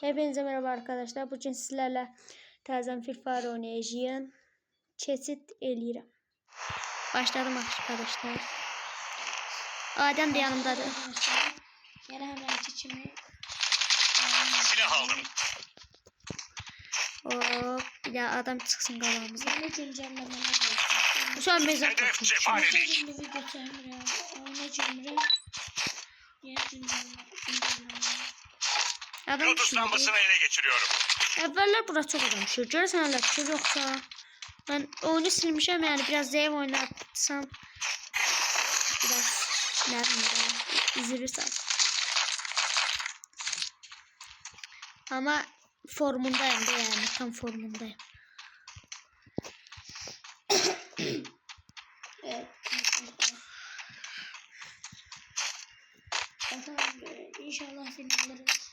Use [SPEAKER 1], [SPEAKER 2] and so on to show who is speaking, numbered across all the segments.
[SPEAKER 1] Hepinize merhaba arkadaşlar. Bugün sizlerle Tarzan Filfar oynayacağım. Kesit eləyirəm. Başladım arkadaşlar. Adem de yanımdadır.
[SPEAKER 2] Yine hemen çiçimi
[SPEAKER 3] silah aldım.
[SPEAKER 1] Hop, bir daha adam çıksın kalamımıza.
[SPEAKER 2] yeni güncellemeler var.
[SPEAKER 1] Şu an mezar
[SPEAKER 3] Hedef
[SPEAKER 1] kapatmış.
[SPEAKER 3] cephanelik.
[SPEAKER 2] Şimdi video çekmiyorum. Oyuna cümle. Yeni güncellemeler.
[SPEAKER 1] Adam
[SPEAKER 3] Lotus
[SPEAKER 1] düşmedi.
[SPEAKER 3] lambasını ele geçiriyorum.
[SPEAKER 1] Evveller burada çok adam düşüyor. Görürsen hala düşüyor yoksa. Ben oyunu silmişim yani biraz zayıf oynatsam. Biraz nerede üzülürsem. Ama formundayım da yani tam formundayım.
[SPEAKER 2] Evet. Bakalım inşallah seni alırız.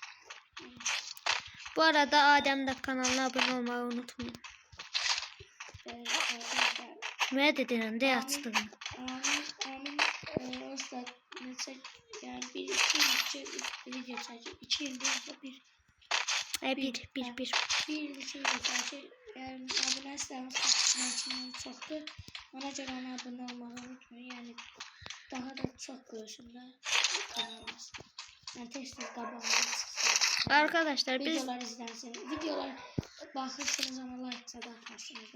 [SPEAKER 1] Bu arada Adem de kanalına abone olmayı unutmayın.
[SPEAKER 2] Evet arkadaşlar.
[SPEAKER 1] Ne dedin de açtığını.
[SPEAKER 2] Amin olsa mesela yani bir iki video sadece 2 yılda bir şey sadece yani abone sayımız çoktu. Ona göre ona abone olmayı unutmayın. Yani daha da çok görsünler kanalımız. Yani test kabağımıza çıksın.
[SPEAKER 1] Arkadaşlar biz
[SPEAKER 2] Videolar izlensin. Videolar bakırsınız ama like da atmazsınız.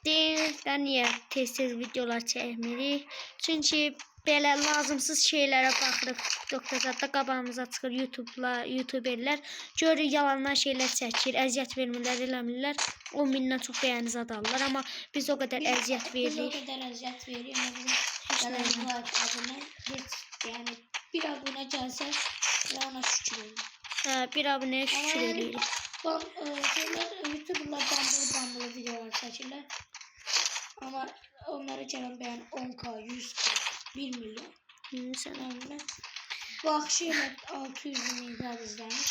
[SPEAKER 1] Deyirlər niyə tez-tez videolar çəkmirik? Çünki belə lazımsız şeylərə baxırıq. TikTokda qabağımıza çıxır YouTuberlər. Görür yalandan şeylər çəkir, əziyyət vermirlər, eləmirlər. 10 mindən çox bəyəni zad alırlar. Amma biz o qədər əziyyət veririk.
[SPEAKER 2] Biz o kadar əziyyət veririk ama bizim like abone hiç yani bir abone gelse ve ona şükür edin.
[SPEAKER 1] Bir abunəyə şükür edirik.
[SPEAKER 2] YouTuber'lar bambulu videolar çəkirlər. Ama onlara gelen beğen 10k, 100k, 1 milyon.
[SPEAKER 1] Sən
[SPEAKER 2] Baxışı ilə 600 min izlər izləmiş.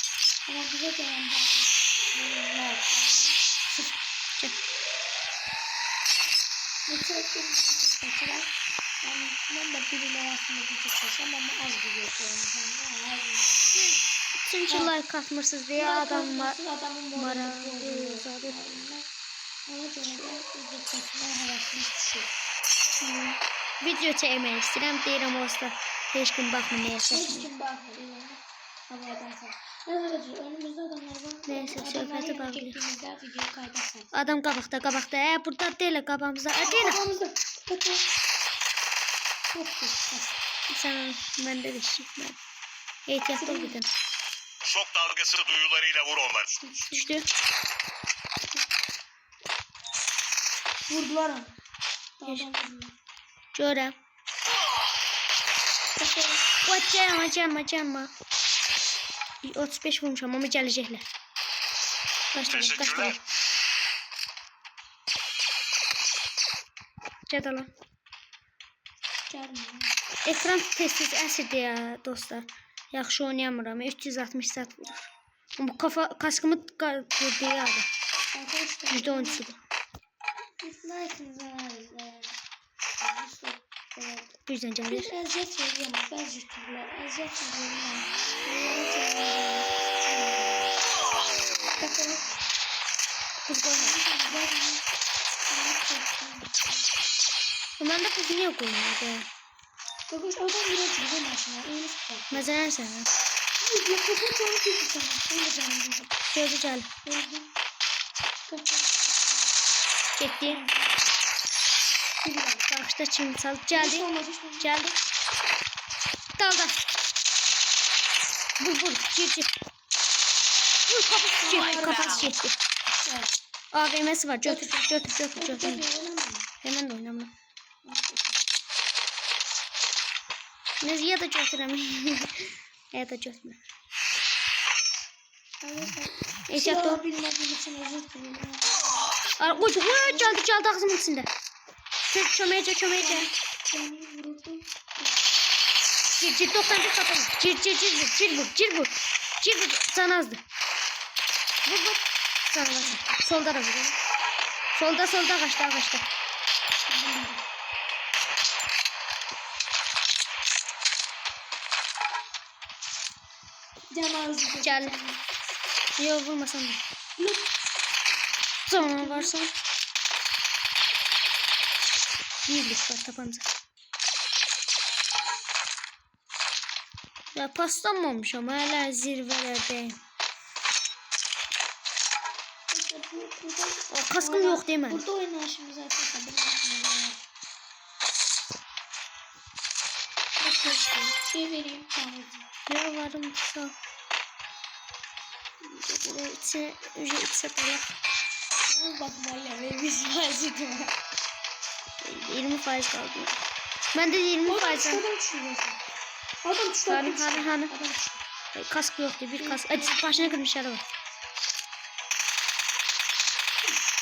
[SPEAKER 2] Ama bize gelen baxışlar mesela bir video çəkirlər. Yani ben de birileri aslında video çəkirəm ama az video çəkirəm.
[SPEAKER 1] çünki like atmırsınız deyə adamlar
[SPEAKER 2] adamın
[SPEAKER 1] maraqlı zadı.
[SPEAKER 2] Ona görə də video çəkmə həvəsimiz düşür.
[SPEAKER 1] Video çəkmək istəyirəm, deyirəm olsa heç kim baxmır nəyə
[SPEAKER 2] Heç
[SPEAKER 1] çəkmir.
[SPEAKER 2] kim baxmır yəni. Havadan sağ. Nəzərəcək, önümüzdə adamlar var.
[SPEAKER 1] Neyse, söhbəti bağlayaq.
[SPEAKER 2] Çəkdiyimizdə video qaydasın.
[SPEAKER 1] Adam qabaqda. Burada deyil qabağımızda. Deyil.
[SPEAKER 2] Qabağımızda. Çok güzel.
[SPEAKER 1] Sen bende de şifre. Ehtiyatlı ol dedim.
[SPEAKER 3] Şok dalgası duyularıyla vur onları.
[SPEAKER 1] Düştü.
[SPEAKER 2] Vurdular onu.
[SPEAKER 1] Görəm. Acama. 35 vurmuşam ama gələcəklər. Qaçdılar. Gədə lan. Ekran tez-tez əsirdi ya dostlar. Yaxşı oynayamıram. 360 saat vurur. Bu kaskımı vurdu ya abi. %13'üdür. Bu yüzden
[SPEAKER 2] Biz
[SPEAKER 1] gəlir.
[SPEAKER 2] əziyyət veriyoruz. Bəzi YouTuber'lar əziyyət veriyorlar.
[SPEAKER 1] Kız koyma. Ben de kız niye koymadı?
[SPEAKER 2] Kokuş oradan biraz güzel maşına. Öyle süper.
[SPEAKER 1] Mesela sen.
[SPEAKER 2] Kokuş onu kötü sana. Öyle canım güzel.
[SPEAKER 1] Gözü gel. Gitti. Bakışta çim salıp geldi. Geldi. Dalda. Vur. Gir. Vur kafası gitti. AVM'si var. Götür. Hemen de oynamam. Ya da götüremeyim. Ya da götürme. Ehtiyatlı ol.
[SPEAKER 2] Bilmediğim için özür dilerim.
[SPEAKER 1] Uy geldi ağzımın içinde. Çömeyece. Gir 90 kapalı. Gir vur. Can azdı. Vur. Can azdı. Solda da vur. Solda kaçtı.
[SPEAKER 2] Canavar.
[SPEAKER 1] Gel. Yok vurmasan da. Zaman varsan. Birlik var tabanca. Ya paslanmamış ama hala zirvelerdeyim. O kaskım yok değil mi?
[SPEAKER 2] Burada oynayışımız arkadaşlar. Şey vereyim tanrıcığım.
[SPEAKER 1] Ya varım sağ. Böyle içine ücret alak.
[SPEAKER 2] Bak valla vermiş vaziyeti var.
[SPEAKER 1] 20 faiz kaldı. Ben de 20 faiz aldım.
[SPEAKER 2] Adam düşürüyorsun. Adam düştü.
[SPEAKER 1] Hani.
[SPEAKER 2] Adam düştü.
[SPEAKER 1] Kask yoktu bir kask. Acı başına kırmış araba.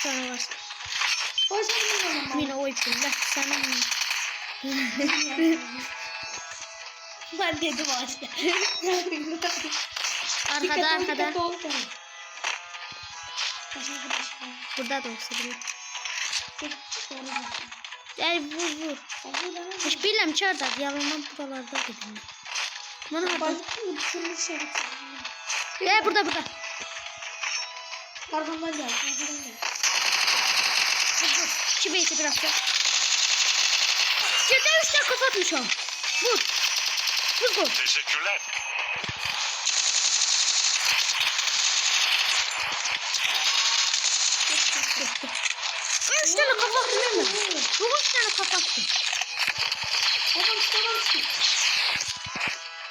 [SPEAKER 1] Sana var.
[SPEAKER 2] O zaman
[SPEAKER 1] Yine oy pille. Sana mı?
[SPEAKER 2] ben dedim işte.
[SPEAKER 1] Arkada.
[SPEAKER 2] Doğru.
[SPEAKER 1] Burada da olsa bile. Gel vur. Hiç bilmem çarda. Yalandan buralarda dedim. Bana hadi. Gel burada.
[SPEAKER 2] Arkamdan gel.
[SPEAKER 1] Vur. Çibe içi biraz da. Yeter işte kapatmış o. Vur. Vur.
[SPEAKER 3] Teşekkürler.
[SPEAKER 1] Üç tane kapattım değil mi? Bu 3 tane kapattım.
[SPEAKER 2] Adam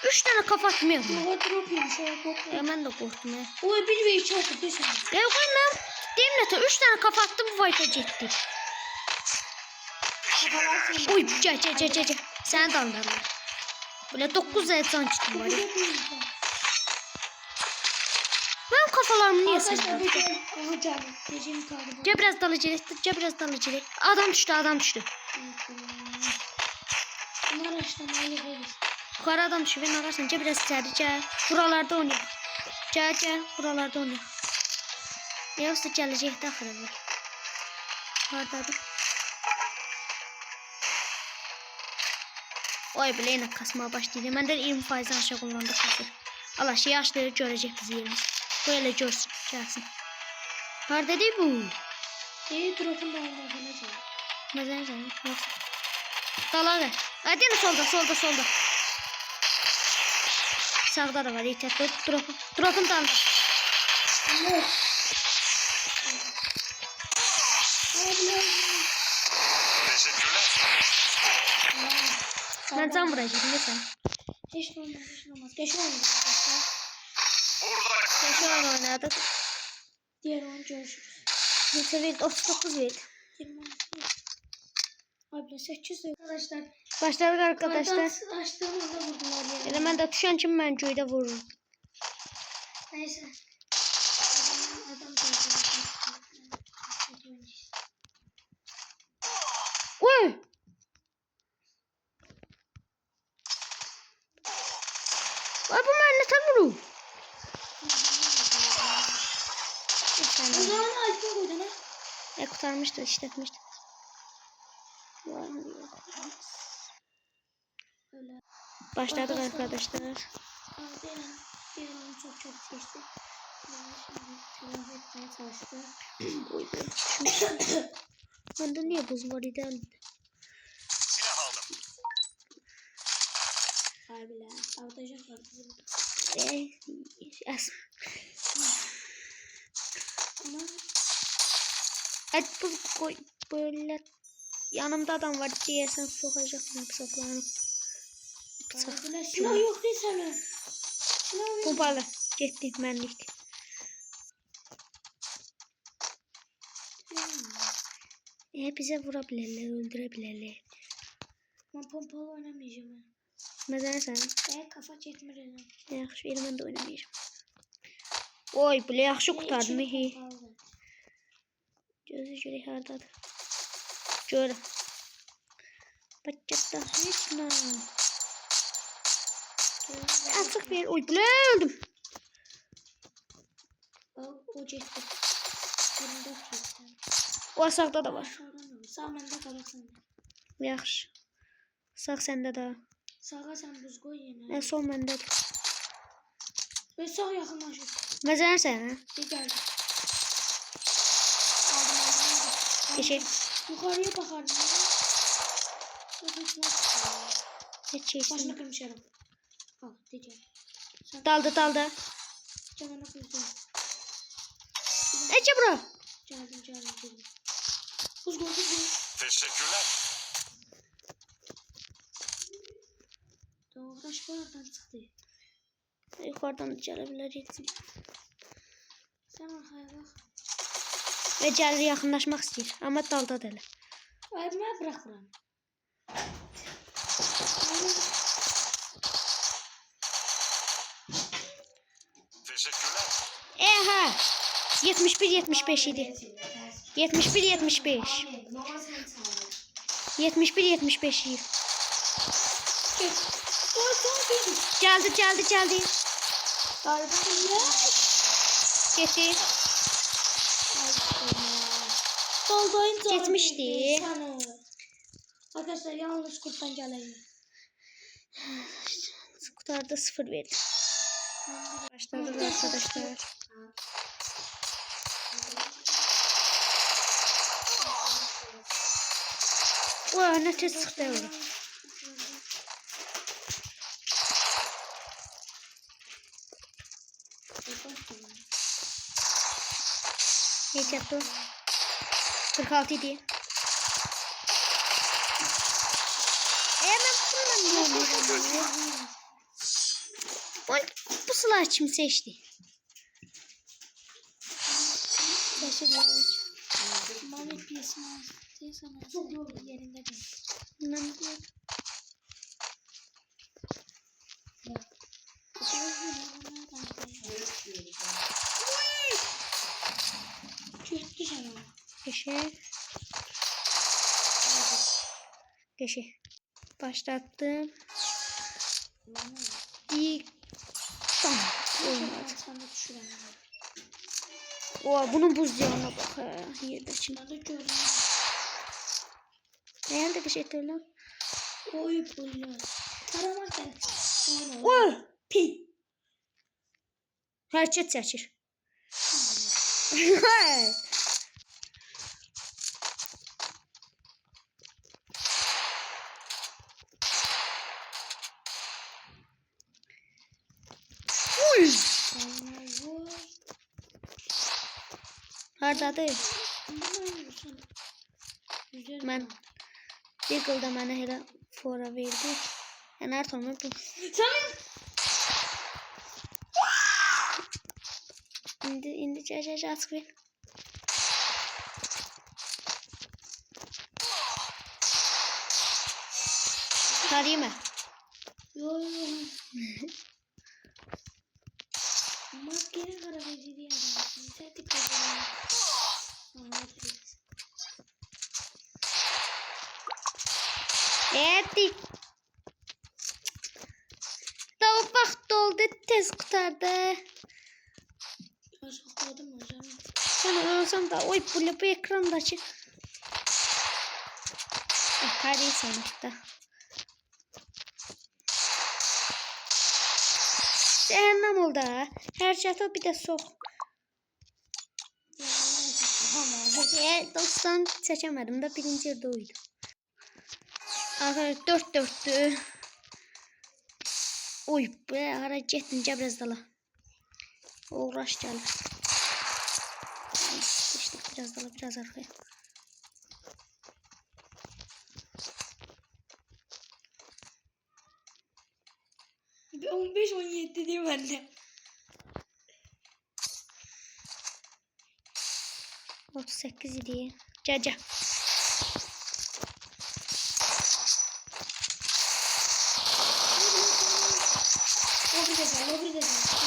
[SPEAKER 1] 3 tane kapattım ya.
[SPEAKER 2] Hava drop yemiş. Hava korkma.
[SPEAKER 1] Ben de korktum ya.
[SPEAKER 2] O bir ve 2 oldu. Desene.
[SPEAKER 1] Ya koymam. Değil mi? 3 tane kapattım bu fayda ciddi. Uy gel. Sen de anladın. Böyle 9 etsan çıktım var ya. Benim kafalarımı niye
[SPEAKER 2] Arkadaşlar
[SPEAKER 1] sildin?
[SPEAKER 2] bir de hocam. Gecemi kaldı.
[SPEAKER 1] Gel biraz dalıcılık. Adam düştü.
[SPEAKER 2] Bunlar açlamayla verir.
[SPEAKER 1] Yukarı adam düştü. Beni ararsan gel biraz içeri. Buralarda oynuyor. Gel. Buralarda oynuyor. Yoksa gelecek de ahire var. Vardı adam. Oy bile yine kasmaya başlaydı. Ben de 20 faizden aşağı kullandı kasır. Allah şey yaşları görecek bizi yerimiz. Böyle görsün. Gelsin. Var dedi bu.
[SPEAKER 2] Drop'un da olmadığını söyle.
[SPEAKER 1] Mesela yok. Dala ver. Hadi solda. Sağda da var. Yeter. Drop'un da aldı.
[SPEAKER 2] Yok.
[SPEAKER 3] Teşekkürler.
[SPEAKER 1] Ben can vuracağım. Ne sen?
[SPEAKER 2] Hiç olmaz. Geç olmaz arkadaşlar.
[SPEAKER 3] Burada
[SPEAKER 1] Şu an oynadık.
[SPEAKER 2] Diğer oyun görüşürüz.
[SPEAKER 1] Neyse verdi. 39 verdi.
[SPEAKER 2] 20. Abi 800 arkadaşlar.
[SPEAKER 1] Başladık arkadaşlar.
[SPEAKER 2] Açtığımızda vurdular ya.
[SPEAKER 1] Elemen de düşen için ben köyde vururum.
[SPEAKER 2] Neyse. Adam
[SPEAKER 1] Uy! Ay bu mernete vuru.
[SPEAKER 2] O zaman açma koydun ha.
[SPEAKER 1] Kurtarmıştı, işletmişti.
[SPEAKER 2] Öyle.
[SPEAKER 1] Başladık arkadaşlar.
[SPEAKER 2] Diğerini çok geçti. Şimdi telafi etmeye çalıştı.
[SPEAKER 1] Bende niye buz var ideal?
[SPEAKER 3] silah aldım.
[SPEAKER 2] Harbiden. Avutacaklar bizi. Ama
[SPEAKER 1] Et buz koy böyle. Yanımda adam var diye sen sokacaksın saplanıp.
[SPEAKER 2] harbiden silah yok değil sana. Silah yok.
[SPEAKER 1] Pompalı. Gitti menlik. Bize vurabilirler, öldürebilirler.
[SPEAKER 2] Ben pompalı oynamayacağım ha.
[SPEAKER 1] Mesela sen.
[SPEAKER 2] Kafa çekmir.
[SPEAKER 1] Yaxşı, mən də oynamayacağım. Oy, belə yaxşı qurtardım. Gözü görək hardadır. Görüm. Bacada heç nə. Açıq ver. Oy, belə öldüm.
[SPEAKER 2] O getdi. 24 getdi.
[SPEAKER 1] O aşağıda da var.
[SPEAKER 2] Sağ məndə qalasın.
[SPEAKER 1] Yaxşı. Sağ səndə də.
[SPEAKER 2] Sağa sen buz koy yine.
[SPEAKER 1] Sol məndədir.
[SPEAKER 2] Ve sağ yakınlaşır.
[SPEAKER 1] Mesela sen.
[SPEAKER 2] Bir geldi. Aldım.
[SPEAKER 1] Geçir.
[SPEAKER 2] Yukarıya bakardım.
[SPEAKER 1] Hiç şeysin.
[SPEAKER 2] Başını kırmış yarım. Al diyeceğim.
[SPEAKER 1] Daldı.
[SPEAKER 2] Canına kırdım.
[SPEAKER 1] Ece bro.
[SPEAKER 2] Canım. Buz gol.
[SPEAKER 3] Teşekkürler.
[SPEAKER 2] Doğraş oradan çıktı.
[SPEAKER 1] Yukarıdan da gelebileceksin.
[SPEAKER 2] Sen arkaya bak.
[SPEAKER 1] Ve Cəli yaxınlaşmaq istəyir. Amma dalda dələ.
[SPEAKER 2] Ay ben bırak buranı.
[SPEAKER 3] Teşekkürler.
[SPEAKER 1] Hə. 71-75 idi. 71-75. 71-75 idi. Gəldi. Getdi. Geçmişti.
[SPEAKER 2] Arkadaşlar yalnız kurttan geleyim.
[SPEAKER 1] Kutarda 0 verdi. Başladılar arkadaşlar. Wow, ne tez çıxdı öyle. Neçədir? 46 idi. Mən bundan bu silah kim seçdi?
[SPEAKER 2] Mami piyasını alsın yerinde değil.
[SPEAKER 1] Mən deyim. Geçe. Başlattım. İlk tam olmadı. Oha, bunun buz diyarına bak ha. Yerde şimdi. Nerede bir şey lan?
[SPEAKER 2] Oy buluyor. Taramak ben.
[SPEAKER 1] Oy!
[SPEAKER 2] Pi.
[SPEAKER 1] Herçet seçir. Uy! Hardadır? Mən bir qılda mənə elə fora verdi. Yəni hər tormu bu. İndi cəcəcə açıq ver. Tarayayım mı?
[SPEAKER 2] Yo. Maskeni karaveci diye adamsın. Sen tip
[SPEAKER 1] Ettik. Tavuk vaxt oldu, tez qutardı.
[SPEAKER 2] Aşakladım hocam.
[SPEAKER 1] Sen olsam da oy bu ekrandakı. Tarayırsan da. Cehennem oldu ha. Her çatı bir de sok. Dostdan seçemedim de birinci yerde oydu. Arkadaşlar 4-4'tü. Oy be hareketini biraz dala. Uğraş gel. İşte biraz dala biraz arkaya.
[SPEAKER 2] Bir 15-17 diyeyim anne.
[SPEAKER 1] 38 idi. Caca.
[SPEAKER 2] Lobi de gel.